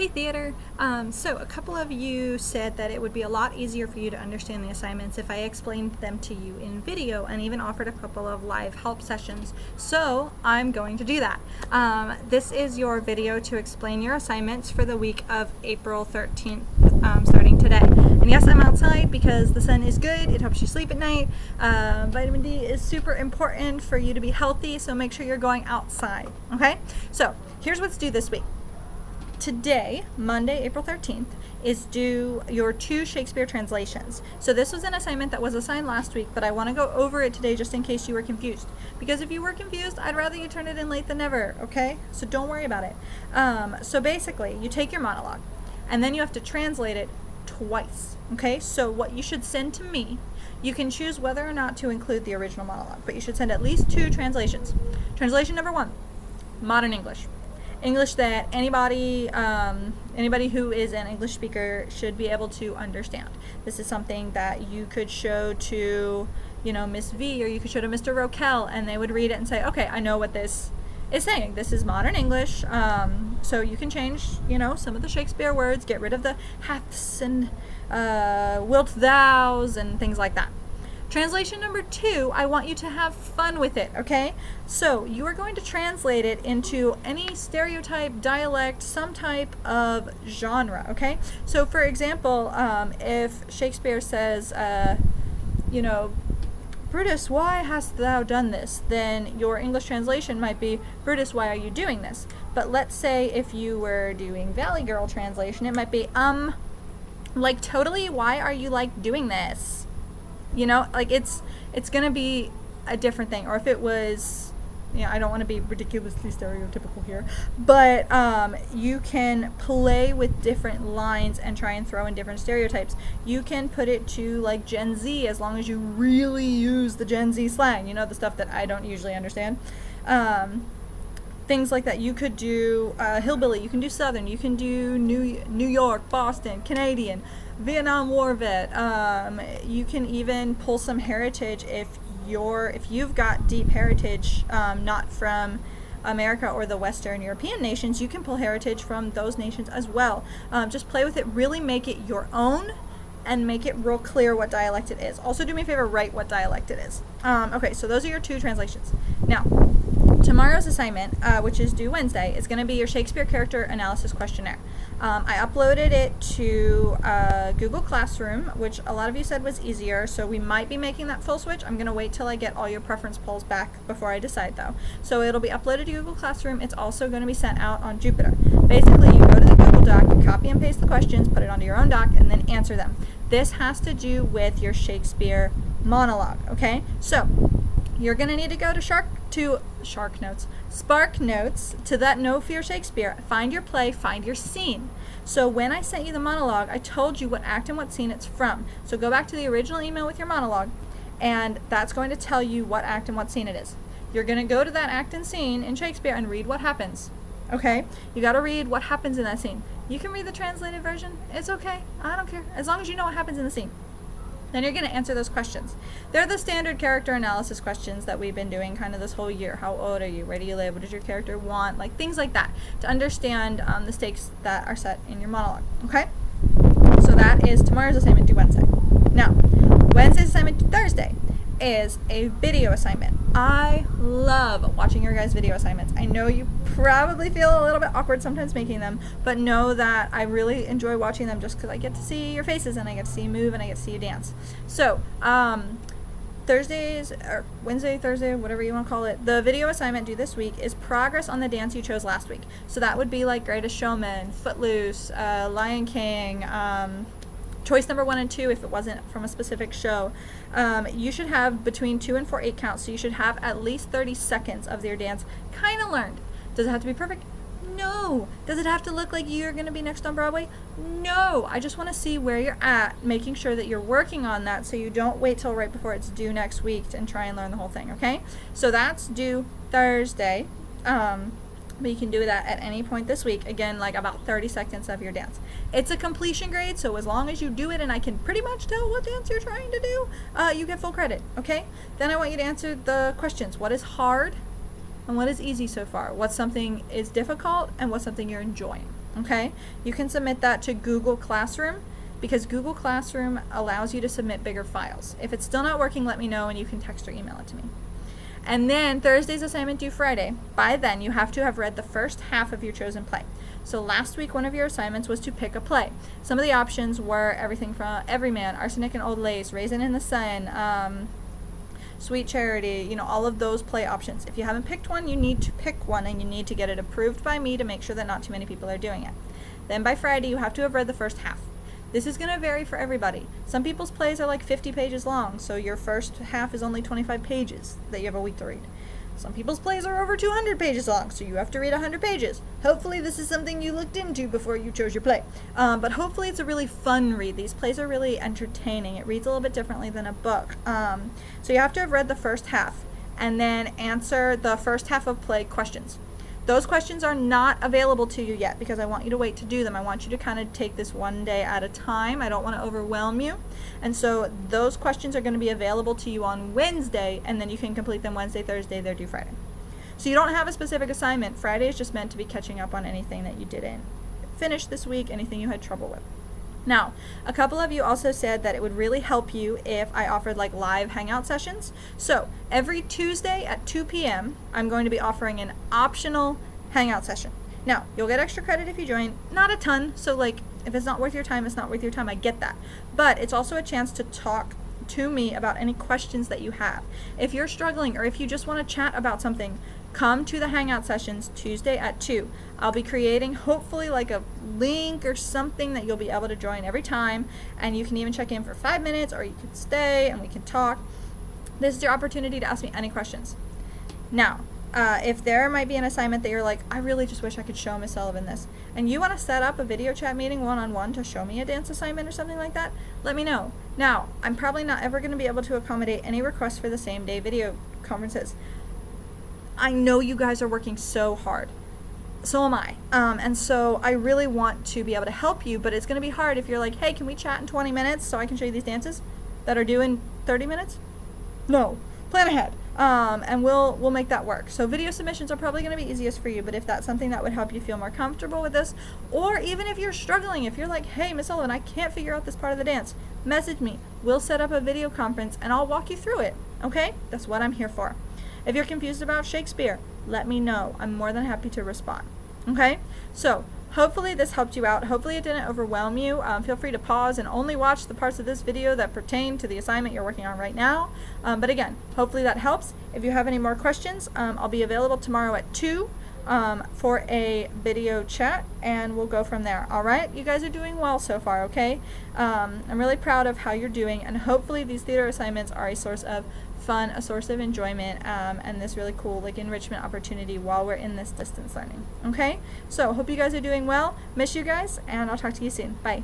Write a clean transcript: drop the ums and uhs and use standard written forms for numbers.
Hey theater. So a couple of you said that it would be a lot easier for you to understand the assignments if I explained them to you in video and even offered a couple of live help sessions. So I'm going to do that. This is your video to explain your assignments for the week of April 13th, starting today. And yes, I'm outside because the sun is good. It helps you sleep at night. Vitamin D is super important for you to be healthy, so make sure you're going outside. Okay? So here's what's due this week. Today, Monday, April 13th, is due your 2 Shakespeare translations. So this was an assignment that was assigned last week, but I want to go over it today just in case you were confused. Because if you were confused, I'd rather you turn it in late than never, okay? So don't worry about it. So basically, you take your monologue, and then you have to translate it twice, okay? So what you should send to me, you can choose whether or not to include the original monologue, but you should send at least 2 translations. Translation number 1, modern English. English that anybody who is an English speaker should be able to understand. This is something that you could show to, Miss V, or you could show to Mr. Rokel, and they would read it and say, okay, I know what this is saying. This is modern English. So you can change, some of the Shakespeare words, get rid of the haths and wilt thous and things like that. Translation number 2, I want you to have fun with it, okay? So you are going to translate it into any stereotype, dialect, some type of genre, okay? So for example, if Shakespeare says, Brutus, why hast thou done this? Then your English translation might be, Brutus, why are you doing this? But let's say if you were doing Valley Girl translation, it might be, totally, why are you, doing this? It's gonna be a different thing. Or if it was, I don't want to be ridiculously stereotypical here, but you can play with different lines and try and throw in different stereotypes. You can put it to Gen Z, as long as you really use the Gen Z slang, the stuff that I don't usually understand. Things like that. You could do hillbilly, you can do Southern, you can do New York, Boston, Canadian, Vietnam War vet. You can even pull some heritage if you've got deep heritage, not from America or the Western European nations. You can pull heritage from those nations as well. Just play with it, really make it your own, and make it real clear what dialect it is. Also, do me a favor, write what dialect it is. Okay, so those are your 2 translations. Now, tomorrow's assignment, which is due Wednesday, is going to be your Shakespeare character analysis questionnaire. I uploaded it to Google Classroom, which a lot of you said was easier, so we might be making that full switch. I'm going to wait till I get all your preference polls back before I decide, though. So it'll be uploaded to Google Classroom. It's also going to be sent out on Jupyter. Basically, you go to the Google Doc, you copy and paste the questions, put it onto your own doc, and then answer them. This has to do with your Shakespeare monologue, okay? So you're going to need to go to Spark Notes, to that No Fear Shakespeare. Find your play, find your scene. So when I sent you the monologue, I told you what act and what scene it's from. So go back to the original email with your monologue, and that's going to tell you what act and what scene it is. You're going to go to that act and scene in Shakespeare and read what happens. Okay? You got to read what happens in that scene. You can read the translated version. It's okay. I don't care. As long as you know what happens in the scene. Then you're going to answer those questions. They're the standard character analysis questions that we've been doing kind of this whole year. How old are you? Where do you live? What does your character want? Things like that, to understand the stakes that are set in your monologue. Okay? So that is tomorrow's assignment due Wednesday. Now, Wednesday's assignment due Thursday is a video assignment. I love watching your guys' video assignments. I know you probably feel a little bit awkward sometimes making them, but know that I really enjoy watching them just because I get to see your faces and I get to see you move and I get to see you dance. So, Thursdays, or Wednesday, Thursday, whatever you want to call it, the video assignment due this week is progress on the dance you chose last week. So that would be Greatest Showman, Footloose, Lion King, choice number 1 and 2 if it wasn't from a specific show. You should have between 2 and 4 8 counts, so you should have at least 30 seconds of your dance kind of learned. Does it have to be perfect? No. Does it have to look like you're going to be next on Broadway? No. I just want to see where you're at, making sure that you're working on that so you don't wait till right before it's due next week and try and learn the whole thing, okay? So that's due Thursday. But you can do that at any point this week. Again, about 30 seconds of your dance. It's a completion grade, so as long as you do it and I can pretty much tell what dance you're trying to do, you get full credit, okay? Then I want you to answer the questions. What is hard and what is easy so far? What's something is difficult and what's something you're enjoying? Okay? You can submit that to Google Classroom, because Google Classroom allows you to submit bigger files. If it's still not working, let me know and you can text or email it to me. And then Thursday's assignment due Friday. By then, you have to have read the first half of your chosen play. So last week, one of your assignments was to pick a play. Some of the options were everything from Everyman, Arsenic and Old Lace, Raisin in the Sun, Sweet Charity, you know, all of those play options. If you haven't picked one, you need to pick one, and you need to get it approved by me to make sure that not too many people are doing it. Then by Friday, you have to have read the first half. This is going to vary for everybody. Some people's plays are like 50 pages long, so your first half is only 25 pages that you have a week to read. Some people's plays are over 200 pages long, so you have to read 100 pages. Hopefully this is something you looked into before you chose your play. But hopefully it's a really fun read. These plays are really entertaining. It reads a little bit differently than a book. So you have to have read the first half and then answer the first half of play questions. Those questions are not available to you yet because I want you to wait to do them. I want you to kind of take this one day at a time. I don't want to overwhelm you. And so those questions are going to be available to you on Wednesday, and then you can complete them Wednesday, Thursday. They're due Friday. So you don't have a specific assignment. Friday is just meant to be catching up on anything that you didn't finish this week, anything you had trouble with. Now, a couple of you also said that it would really help you if I offered like live hangout sessions. So every Tuesday at 2 p.m., I'm going to be offering an optional hangout session. Now, you'll get extra credit if you join, not a ton, so like if it's not worth your time, it's not worth your time, I get that. But it's also a chance to talk to me about any questions that you have. If you're struggling or if you just want to chat about something, come to the hangout sessions Tuesday at 2. I'll be creating hopefully like a link or something that you'll be able to join every time, and you can even check in for 5 minutes or you can stay and we can talk. This is your opportunity to ask me any questions. Now, if there might be an assignment that you're like, I really just wish I could show Miss Sullivan this, and you want to set up a video chat meeting one-on-one to show me a dance assignment or something like that, let me know. Now, I'm probably not ever going to be able to accommodate any requests for the same day video conferences. I know you guys are working so hard. So am I. And so I really want to be able to help you, but it's going to be hard if you're like, hey, can we chat in 20 minutes so I can show you these dances that are due in 30 minutes? No. Plan ahead. And we'll make that work. So video submissions are probably going to be easiest for you, but if that's something that would help you feel more comfortable with this, or even if you're struggling, if you're like, hey, Miss Sullivan, I can't figure out this part of the dance, message me. We'll set up a video conference and I'll walk you through it. Okay? That's what I'm here for. If you're confused about Shakespeare, let me know. I'm more than happy to respond. Okay? So hopefully this helped you out. Hopefully it didn't overwhelm you. Feel free to pause and only watch the parts of this video that pertain to the assignment you're working on right now. But again, hopefully that helps. If you have any more questions, I'll be available tomorrow at 2 for a video chat, and we'll go from there. All right? You guys are doing well so far, okay? I'm really proud of how you're doing, and hopefully these theater assignments are a source of fun, a source of enjoyment, and this really cool like enrichment opportunity while we're in this distance learning. Okay? So hope you guys are doing well. Miss you guys, and I'll talk to you soon. Bye.